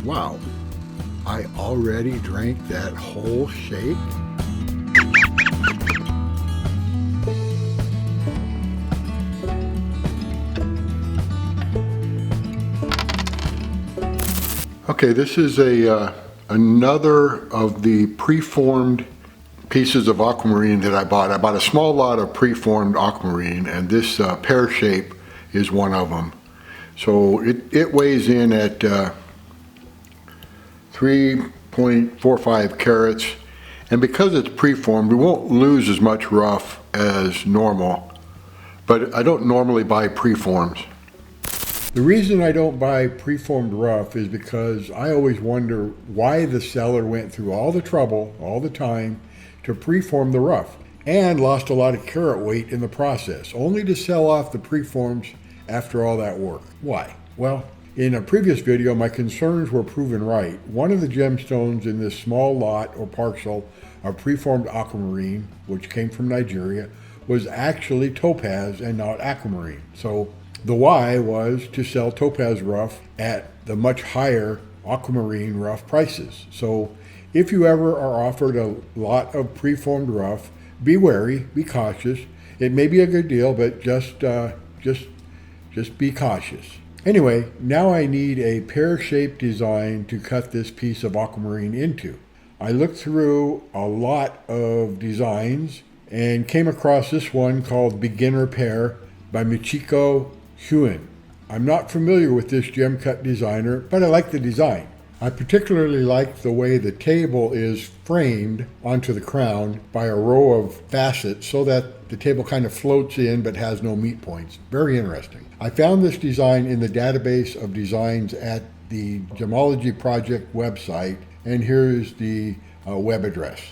Wow, I already drank that whole shake? Okay, this is another of the preformed pieces of aquamarine that I bought. I bought a small lot of preformed aquamarine, and this pear shape is one of them. So it weighs in at 3.45 carats, and because it's preformed, we won't lose as much rough as normal, but I don't normally buy preforms. The reason I don't buy preformed rough is because I always wonder why the seller went through all the trouble, all the time, to preform the rough, and lost a lot of carat weight in the process, only to sell off the preforms after all that work. Why? Well, in a previous video, my concerns were proven right. One of the gemstones in this small lot or parcel of preformed aquamarine, which came from Nigeria, was actually topaz and not aquamarine. So the why was to sell topaz rough at the much higher aquamarine rough prices. So if you ever are offered a lot of preformed rough, be wary, be cautious. It may be a good deal, but just be cautious. Anyway, now I need a pear-shaped design to cut this piece of aquamarine into. I looked through a lot of designs and came across this one called Beginner Pear by Michiko Huynh. I'm not familiar with this gem cut designer, but I like the design. I particularly like the way the table is framed onto the crown by a row of facets so that the table kind of floats in but has no meet points. Very interesting. I found this design in the database of designs at the Gemology Project website, and here's the web address.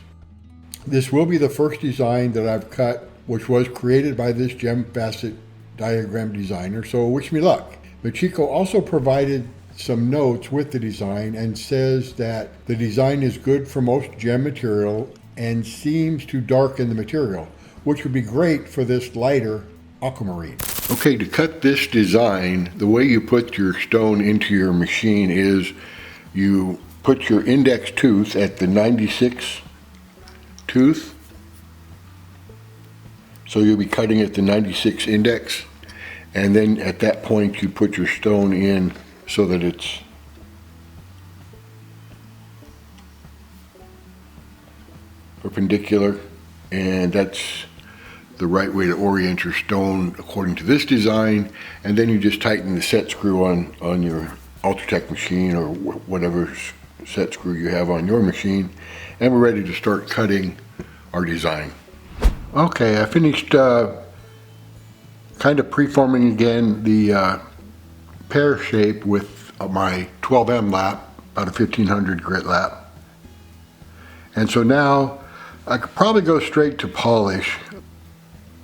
This will be the first design that I've cut, which was created by this gem facet diagram designer, so wish me luck. Michiko also provided some notes with the design and says that the design is good for most gem material and seems to darken the material, which would be great for this lighter aquamarine. Okay, to cut this design, the way you put your stone into your machine is you put your index tooth at the 96 tooth. So you'll be cutting at the 96 index, and then at that point you put your stone in so that it's perpendicular, and that's the right way to orient your stone according to this design. And then you just tighten the set screw on your Ultratech machine or whatever set screw you have on your machine, and we're ready to start cutting our design. Okay, I finished kind of preforming again the pear shape with my 12M lap, about a 1500 grit lap. And so now I could probably go straight to polish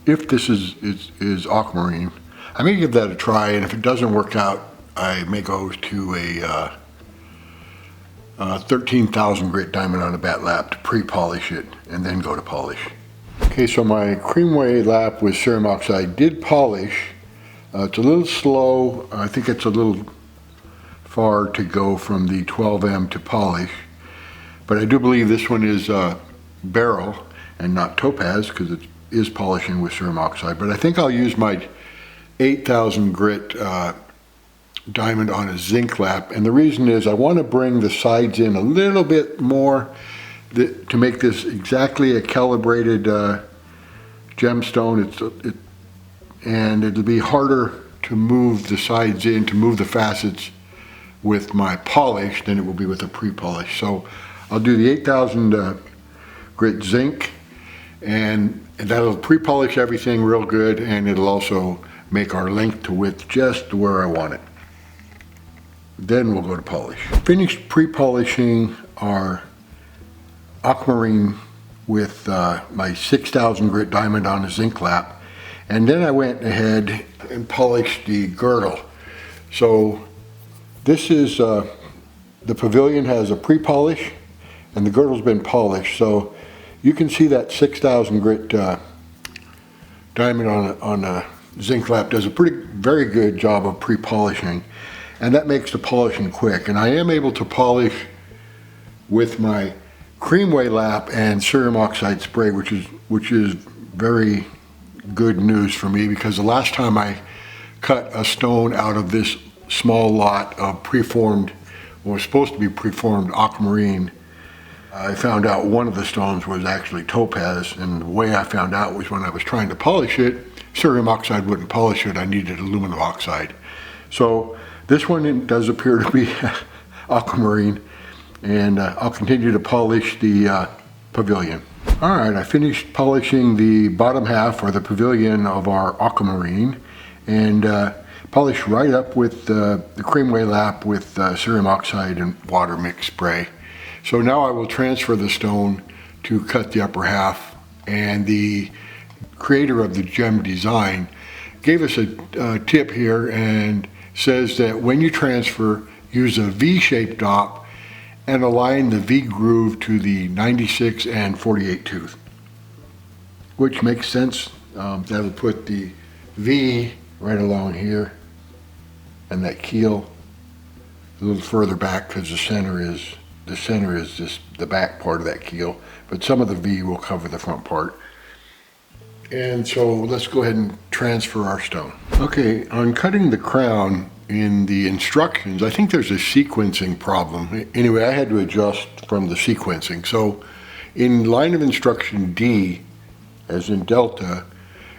if this is aquamarine. I may give that a try, and if it doesn't work out, I may go to a 13,000 grit diamond on a bat lap to pre-polish it and then go to polish. Okay, so my creamway lap with cerium oxide did polish. It's a little slow. I think it's a little far to go from the 12M to polish, but I do believe this one is beryl and not topaz because it is polishing with cerium oxide. But I think I'll use my 8,000 grit diamond on a zinc lap, and the reason is I want to bring the sides in a little bit more to make this exactly a calibrated gemstone. And it'll be harder to move the sides in, to move the facets with my polish than it will be with a pre-polish. So I'll do the 8,000 grit zinc, and that'll pre-polish everything real good, and it'll also make our length to width just where I want it. Then we'll go to polish. Finished pre-polishing our aquamarine with my 6,000 grit diamond on a zinc lap. And then I went ahead and polished the girdle. So this is, the pavilion has a pre-polish and the girdle's been polished. So you can see that 6,000 grit diamond on a zinc lap does a very good job of pre-polishing. and that makes the polishing quick. And I am able to polish with my creamway lap and cerium oxide spray, which is very good news for me, because the last time I cut a stone out of this small lot of preformed, what was supposed to be preformed aquamarine, I found out one of the stones was actually topaz, and the way I found out was when I was trying to polish it, cerium oxide wouldn't polish it, I needed aluminum oxide. So this one does appear to be aquamarine, and I'll continue to polish the pavilion. All right, I finished polishing the bottom half, or the pavilion, of our aquamarine, and polished right up with the creamway lap with cerium oxide and water mix spray. So now I will transfer the stone to cut the upper half, and the creator of the gem design gave us a tip here and says that when you transfer, use a V-shaped dop and align the V groove to the 96 and 48 tooth, which makes sense. That'll put the V right along here and that keel a little further back, because the center is just the back part of that keel, but some of the V will cover the front part. And so let's go ahead and transfer our stone. Okay, on cutting the crown in the instructions, I think there's a sequencing problem. Anyway, I had to adjust from the sequencing. So in line of instruction D, as in Delta,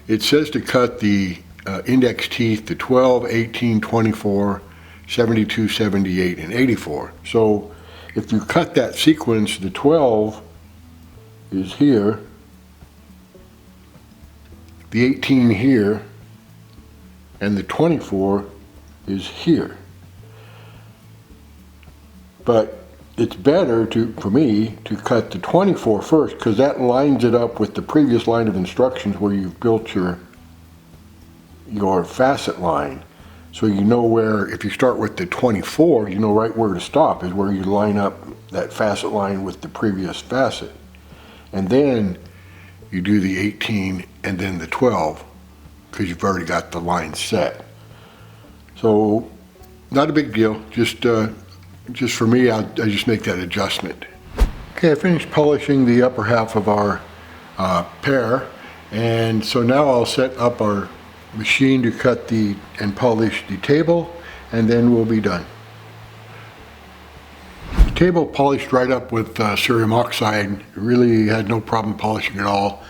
it says to cut the index teeth to 12, 18, 24, 72, 78, and 84. So if you cut that sequence, the 12 is here, the 18 here, and the 24 is here. But it's better for me to cut the 24 first, because that lines it up with the previous line of instructions where you've built your facet line. So you know where, if you start with the 24, you know right where to stop, is where you line up that facet line with the previous facet. And then you do the 18 and then the 12, because you've already got the line set. So not a big deal, just for me, I just make that adjustment. Okay, I finished polishing the upper half of our Pear, and so now I'll set up our machine to cut and polish the table, and then we'll be done. The table polished right up with cerium oxide, really had no problem polishing at all,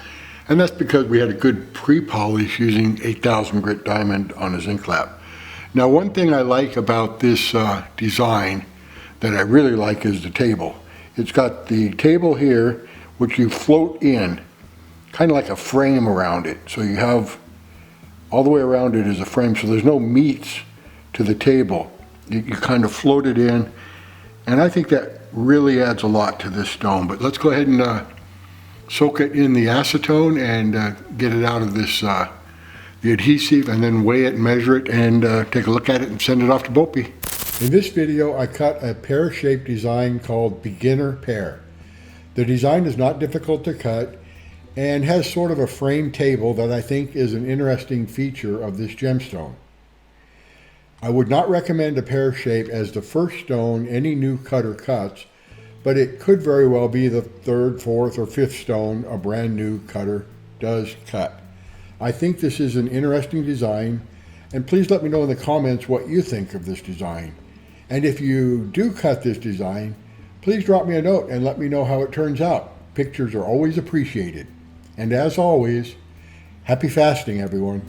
and that's because we had a good pre-polish using 8000 grit diamond on a zinc lap. Now, one thing I like about this design that I really like is the table. It's got the table here, which you float in, kind of like a frame around it. So you have all the way around it is a frame, so there's no meats to the table. You kind of float it in, and I think that really adds a lot to this stone. But let's go ahead and soak it in the acetone and get it out of this the adhesive, and then weigh it and measure it and take a look at it and send it off to BOPIE. In this video, I cut a pear-shaped design called Beginner Pear. The design is not difficult to cut and has sort of a frame table that I think is an interesting feature of this gemstone. I would not recommend a pear shape as the first stone any new cutter cuts, but it could very well be the third, fourth, or fifth stone a brand new cutter does cut. I think this is an interesting design, and please let me know in the comments what you think of this design. And if you do cut this design, please drop me a note and let me know how it turns out. Pictures are always appreciated. And as always, happy fasting, everyone.